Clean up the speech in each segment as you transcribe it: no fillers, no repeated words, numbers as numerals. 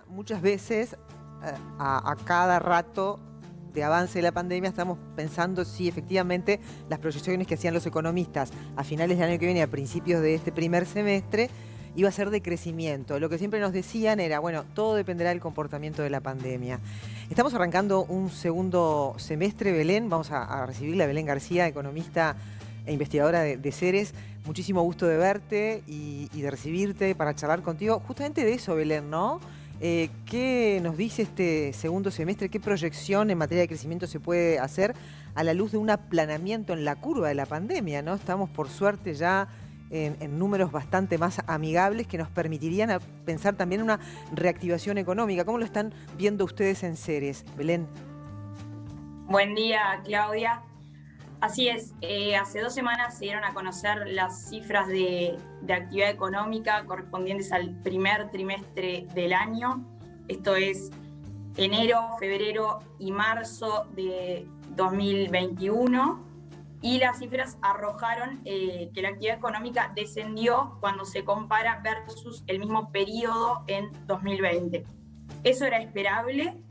muchas veces, a cada rato de avance de la pandemia, estamos pensando si efectivamente las proyecciones que hacían los economistas a finales del año que viene, a principios de este primer semestre, iba a ser de crecimiento. Lo que siempre nos decían era, bueno, todo dependerá del comportamiento de la pandemia. Estamos arrancando un segundo semestre, Belén. Vamos a recibirla a Belén García, economista e investigadora de Ceres. Muchísimo gusto de verte y de recibirte para charlar contigo. Justamente de eso, Belén, ¿no? ¿Qué nos dice este segundo semestre? ¿Qué proyección en materia de crecimiento se puede hacer a la luz de un aplanamiento en la curva de la pandemia, ¿no? Estamos, por suerte, ya en números bastante más amigables que nos permitirían pensar también en una reactivación económica. ¿Cómo lo están viendo ustedes en Ceres, Belén? Buen día, Claudia. Así es, hace 2 semanas se dieron a conocer las cifras de actividad económica correspondientes al primer trimestre del año. Esto es enero, febrero y marzo de 2021. Y las cifras arrojaron que la actividad económica descendió cuando se compara versus el mismo periodo en 2020. Eso era esperable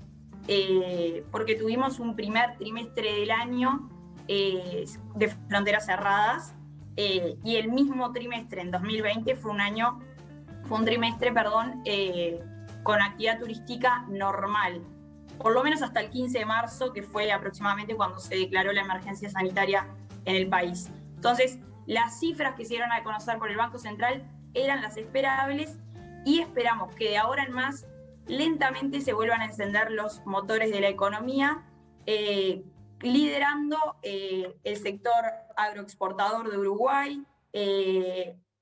porque tuvimos un primer trimestre del año de fronteras cerradas y el mismo trimestre en 2020 fue un trimestre con actividad turística normal, por lo menos hasta el 15 de marzo, que fue aproximadamente cuando se declaró la emergencia sanitaria en el país. Entonces, las cifras que se dieron a conocer por el Banco Central eran las esperables y esperamos que de ahora en más lentamente se vuelvan a encender los motores de la economía, liderando el sector agroexportador de Uruguay,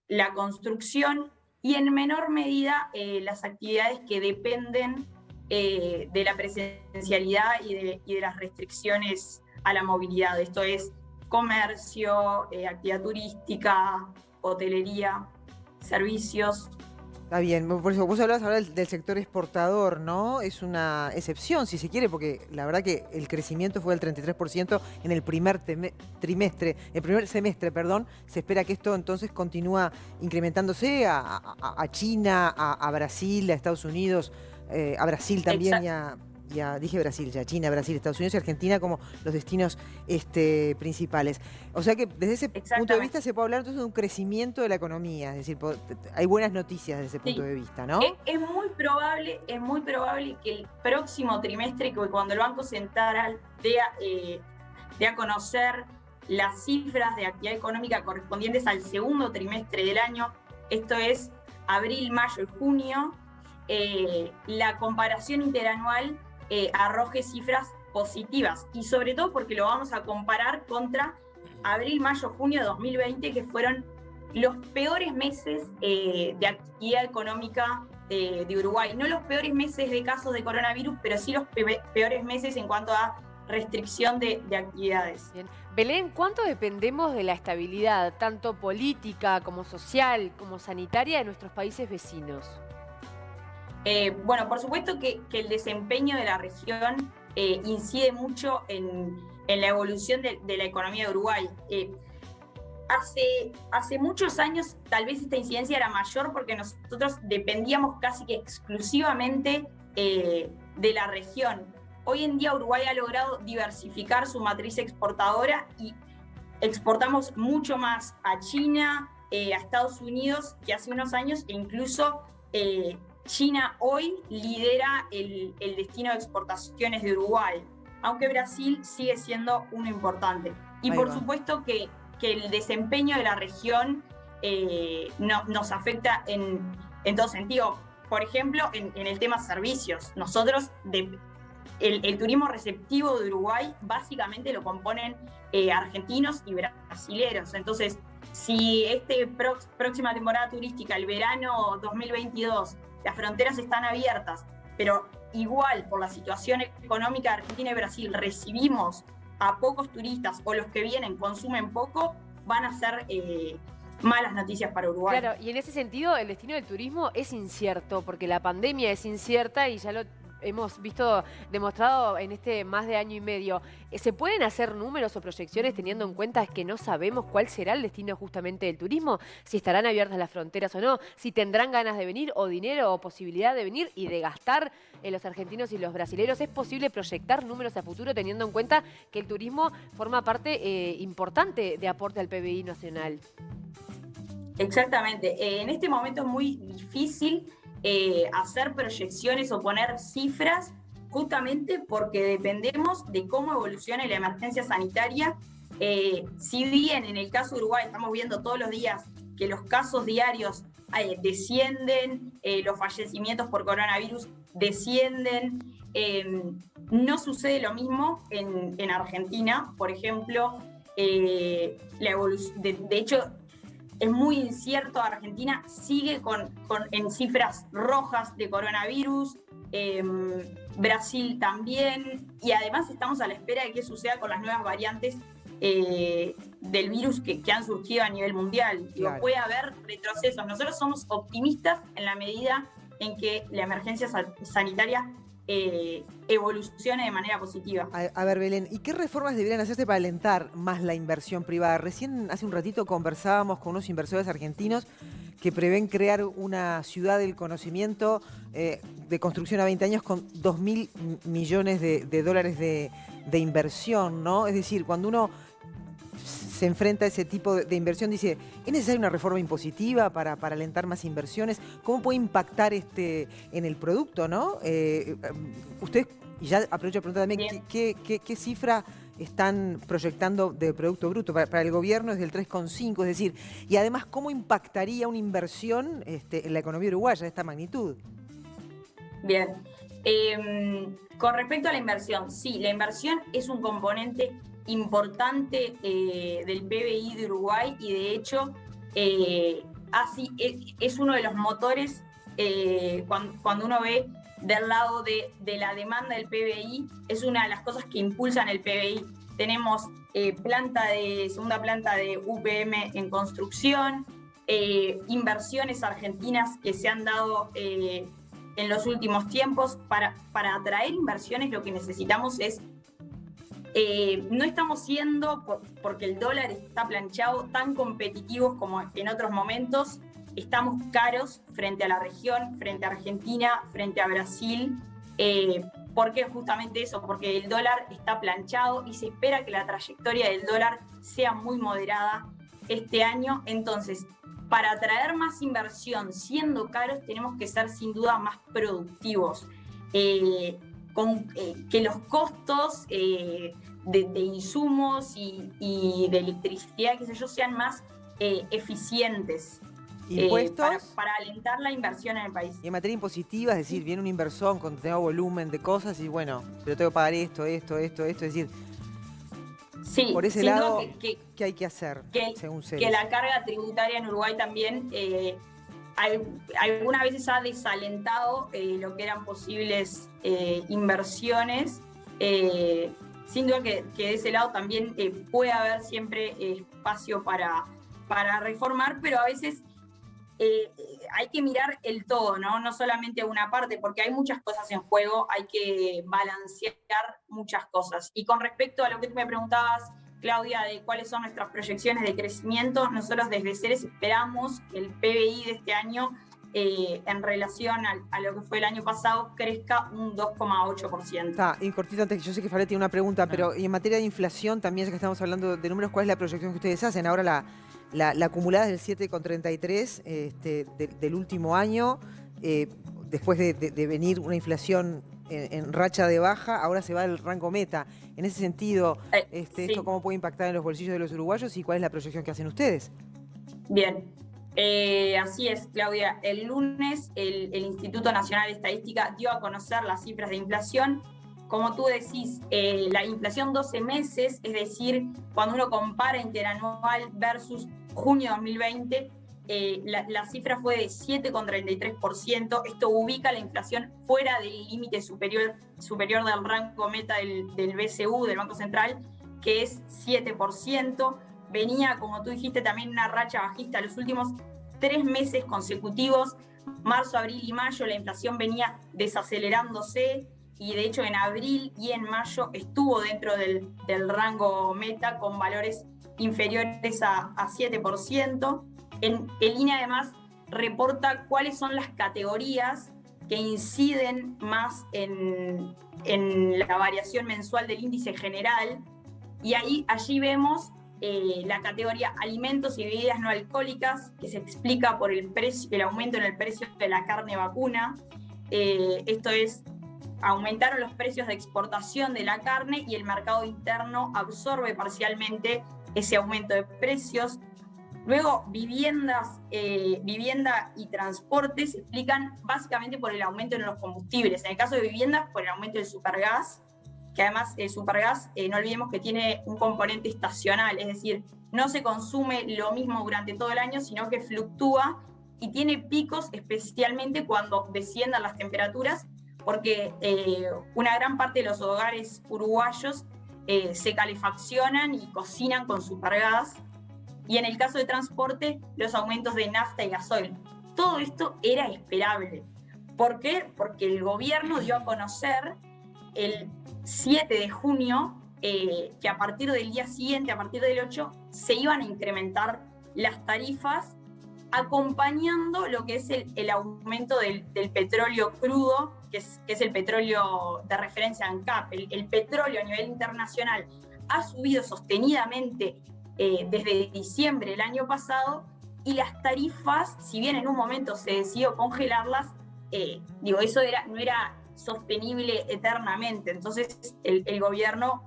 la construcción y en menor medida las actividades que dependen de la presencialidad y de las restricciones a la movilidad. Esto es comercio, actividad turística, hotelería, servicios. Está bien, por eso vos hablabas ahora del sector exportador, ¿no? Es una excepción, si se quiere, porque la verdad que el crecimiento fue del 33% en el primer semestre, perdón. Se espera que esto entonces continúa incrementándose a China, a Brasil, a Estados Unidos, a Brasil también dije Brasil, ya China, Brasil, Estados Unidos y Argentina como los destinos principales. O sea que desde ese punto de vista se puede hablar entonces de un crecimiento de la economía, es decir, hay buenas noticias desde ese punto de vista, ¿no? Es muy probable que el próximo trimestre, que cuando el Banco Central dé a conocer las cifras de actividad económica correspondientes al segundo trimestre del año, esto es abril, mayo y junio, la comparación interanual arroje cifras positivas, y sobre todo porque lo vamos a comparar contra abril, mayo, junio de 2020, que fueron los peores meses de actividad económica de Uruguay. No los peores meses de casos de coronavirus, pero sí los peores meses en cuanto a restricción de actividades. Bien. Belén, ¿cuánto dependemos de la estabilidad, tanto política como social, como sanitaria, de nuestros países vecinos? Bueno, por supuesto que el desempeño de la región incide mucho en la evolución de la economía de Uruguay. Hace muchos años tal vez esta incidencia era mayor porque nosotros dependíamos casi que exclusivamente de la región. Hoy en día Uruguay ha logrado diversificar su matriz exportadora y exportamos mucho más a China, a Estados Unidos que hace unos años, e incluso China hoy lidera el destino de exportaciones de Uruguay, aunque Brasil sigue siendo uno importante. Y por supuesto que el desempeño de la región nos afecta en todo sentido. Por ejemplo, en el tema servicios. Nosotros, el turismo receptivo de Uruguay básicamente lo componen argentinos y brasileros. Entonces, si próxima temporada turística, el verano 2022, las fronteras están abiertas, pero igual por la situación económica de Argentina y Brasil recibimos a pocos turistas, o los que vienen consumen poco, van a ser malas noticias para Uruguay. Claro, y en ese sentido el destino del turismo es incierto, porque la pandemia es incierta y ya lo hemos visto demostrado en este más de año y medio, ¿se pueden hacer números o proyecciones teniendo en cuenta que no sabemos cuál será el destino justamente del turismo? Si estarán abiertas las fronteras o no, si tendrán ganas de venir o dinero o posibilidad de venir y de gastar los argentinos y los brasileños. ¿Es posible proyectar números a futuro teniendo en cuenta que el turismo forma parte importante de aporte al PBI nacional? Exactamente. En este momento es muy difícil hacer proyecciones o poner cifras, justamente porque dependemos de cómo evolucione la emergencia sanitaria. Si bien en el caso de Uruguay estamos viendo todos los días que los casos diarios descienden, los fallecimientos por coronavirus descienden, no sucede lo mismo en Argentina, por ejemplo. De hecho, es muy incierto. Argentina sigue en cifras rojas de coronavirus, Brasil también, y además estamos a la espera de qué suceda con las nuevas variantes del virus que han surgido a nivel mundial. Claro. Puede haber retrocesos. Nosotros somos optimistas en la medida en que la emergencia sanitaria evolucione de manera positiva. A ver, Belén, ¿y qué reformas deberían hacerse para alentar más la inversión privada? Recién, hace un ratito, conversábamos con unos inversores argentinos que prevén crear una ciudad del conocimiento de construcción a 20 años con 2.000 millones de dólares de inversión, ¿no? Es decir, cuando uno se enfrenta a ese tipo de inversión, dice, ¿es necesaria una reforma impositiva para alentar más inversiones? ¿Cómo puede impactar en el producto, no? Usted, y ya aprovecho de preguntar también, ¿qué cifra están proyectando de Producto Bruto? Para el gobierno es del 3,5, es decir, y además, ¿cómo impactaría una inversión en la economía uruguaya de esta magnitud? Bien. Con respecto a la inversión, sí, la inversión es un componente importante del PBI de Uruguay y de hecho es uno de los motores cuando uno ve del lado de la demanda del PBI, es una de las cosas que impulsan el PBI. Tenemos segunda planta de UPM en construcción, inversiones argentinas que se han dado en los últimos tiempos. Para atraer inversiones lo que necesitamos es no estamos siendo, porque el dólar está planchado, tan competitivos como en otros momentos. Estamos caros frente a la región, frente a Argentina, frente a Brasil. ¿Por qué justamente eso? Porque el dólar está planchado y se espera que la trayectoria del dólar sea muy moderada este año. Entonces, para atraer más inversión siendo caros, tenemos que ser sin duda más productivos. Que los costos de insumos y de electricidad, qué sé yo, sean más eficientes. ¿Impuestos? Para alentar la inversión en el país. Y en materia impositiva, es decir, viene un inversor con determinado volumen de cosas y bueno, pero tengo que pagar esto, es decir, sí, por ese lado, ¿qué hay que hacer, según que la carga tributaria en Uruguay también algunas veces ha desalentado lo que eran posibles inversiones. Sin duda que de ese lado también puede haber siempre espacio para reformar, pero a veces hay que mirar el todo, ¿no? No solamente una parte, porque hay muchas cosas en juego, hay que balancear muchas cosas. Y con respecto a lo que tú me preguntabas, Claudia, de cuáles son nuestras proyecciones de crecimiento, nosotros desde Ceres esperamos que el PBI de este año, en relación a lo que fue el año pasado, crezca un 2,8%. Está, y cortito antes, yo sé que Faré tiene una pregunta, pero y en materia de inflación también, ya que estamos hablando de números, ¿cuál es la proyección que ustedes hacen? Ahora la acumulada es del 7,33 del último año, después de venir una inflación en racha de baja, ahora se va al rango meta. En ese sentido, sí. ¿esto cómo puede impactar en los bolsillos de los uruguayos y cuál es la proyección que hacen ustedes? Bien, así es, Claudia. El lunes el Instituto Nacional de Estadística dio a conocer las cifras de inflación. Como tú decís, la inflación 12 meses, es decir, cuando uno compara interanual versus junio de 2020, la cifra fue de 7,33%. Esto ubica la inflación fuera del límite superior del rango meta del BCU, del Banco Central, que es 7%. Venía, como tú dijiste, también una racha bajista los últimos 3 meses consecutivos. Marzo, abril y mayo la inflación venía desacelerándose. y de hecho en abril y en mayo estuvo dentro del rango meta con valores inferiores a 7%. El INE además reporta cuáles son las categorías que inciden más en la variación mensual del índice general, y allí vemos la categoría alimentos y bebidas no alcohólicas, que se explica por el aumento en el precio de la carne vacuna. Esto es, aumentaron los precios de exportación de la carne y el mercado interno absorbe parcialmente ese aumento de precios. Luego, vivienda y transporte se explican básicamente por el aumento en los combustibles. En el caso de viviendas, por el aumento del supergas, que además el supergas, no olvidemos que tiene un componente estacional, es decir, no se consume lo mismo durante todo el año, sino que fluctúa y tiene picos especialmente cuando desciendan las temperaturas, porque una gran parte de los hogares uruguayos se calefaccionan y cocinan con supergas. Y en el caso de transporte, los aumentos de nafta y gasoil. Todo esto era esperable. ¿Por qué? Porque el gobierno dio a conocer el 7 de junio que a partir del día siguiente, a partir del 8, se iban a incrementar las tarifas, acompañando lo que es el aumento del petróleo crudo, que es el petróleo de referencia ANCAP. El petróleo a nivel internacional ha subido sostenidamente desde diciembre del año pasado, y las tarifas, si bien en un momento se decidió congelarlas, eso no era sostenible eternamente. Entonces el gobierno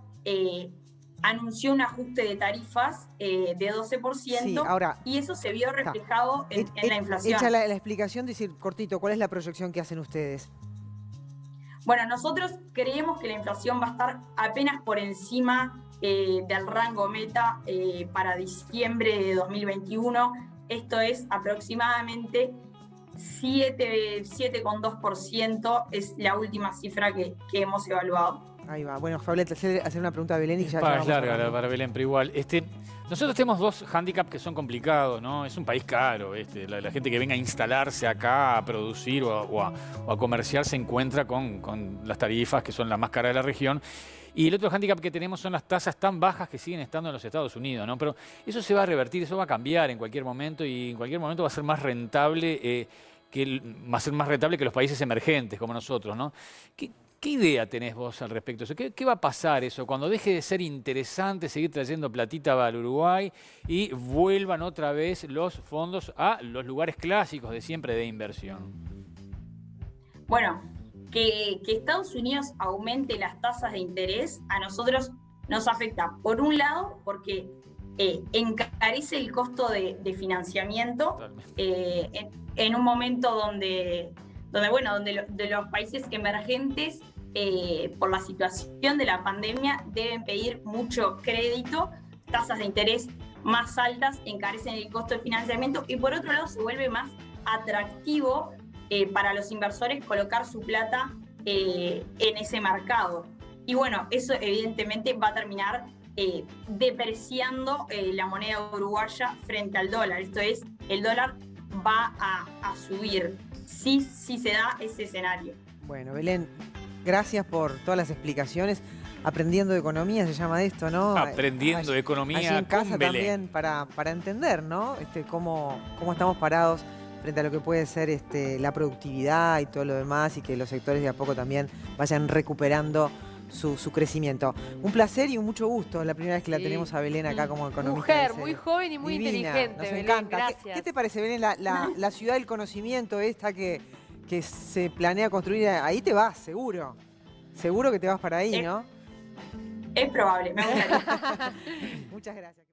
anunció un ajuste de tarifas de 12%, Sí, ahora, y eso se vio reflejado en la inflación. Hecha la explicación, decir cortito, ¿cuál es la proyección que hacen ustedes? Bueno, nosotros creemos que la inflación va a estar apenas por encima del rango meta para diciembre de 2021. Esto es aproximadamente 7,2%, es la última cifra que hemos evaluado. Ahí va. Bueno, Fabiola, hacer una pregunta a Belén y ya Es larga para Belén, pero igual. Nosotros tenemos dos hándicaps que son complicados, ¿no? Es un país caro. La gente que venga a instalarse acá, a producir o a comerciar, se encuentra con las tarifas que son las más caras de la región. Y el otro hándicap que tenemos son las tasas tan bajas que siguen estando en los Estados Unidos, ¿no? Pero eso se va a revertir, eso va a cambiar en cualquier momento, y en cualquier momento va a ser más rentable, que los países emergentes como nosotros, ¿no? ¿Qué idea tenés vos al respecto de eso? ¿Qué va a pasar eso cuando deje de ser interesante seguir trayendo platita al Uruguay y vuelvan otra vez los fondos a los lugares clásicos de siempre de inversión? Bueno, que Estados Unidos aumente las tasas de interés a nosotros nos afecta, por un lado, porque encarece el costo de financiamiento en un momento donde los países emergentes, por la situación de la pandemia, deben pedir mucho crédito, tasas de interés más altas encarecen el costo de financiamiento, y por otro lado se vuelve más atractivo para los inversores colocar su plata en ese mercado. Y bueno, eso evidentemente va a terminar depreciando la moneda uruguaya frente al dólar. Esto es, el dólar va a subir si se da ese escenario. Bueno, Belén, gracias por todas las explicaciones. Aprendiendo de economía se llama esto, ¿no? Aprendiendo de economía allí en casa con Belén. también para entender, ¿no? Cómo estamos parados frente a lo que puede ser la productividad y todo lo demás, y que los sectores de a poco también vayan recuperando su crecimiento. Un placer y un mucho gusto. La primera vez que la tenemos a Belén acá como economista. Mujer, muy joven y muy divina, inteligente, nos Belén, encanta. gracias. ¿Qué te parece, Belén, la ciudad del conocimiento esta que se planea construir? Ahí te vas, seguro. Seguro que te vas para ahí, ¿no? Es probable, me gustaría. Muchas gracias.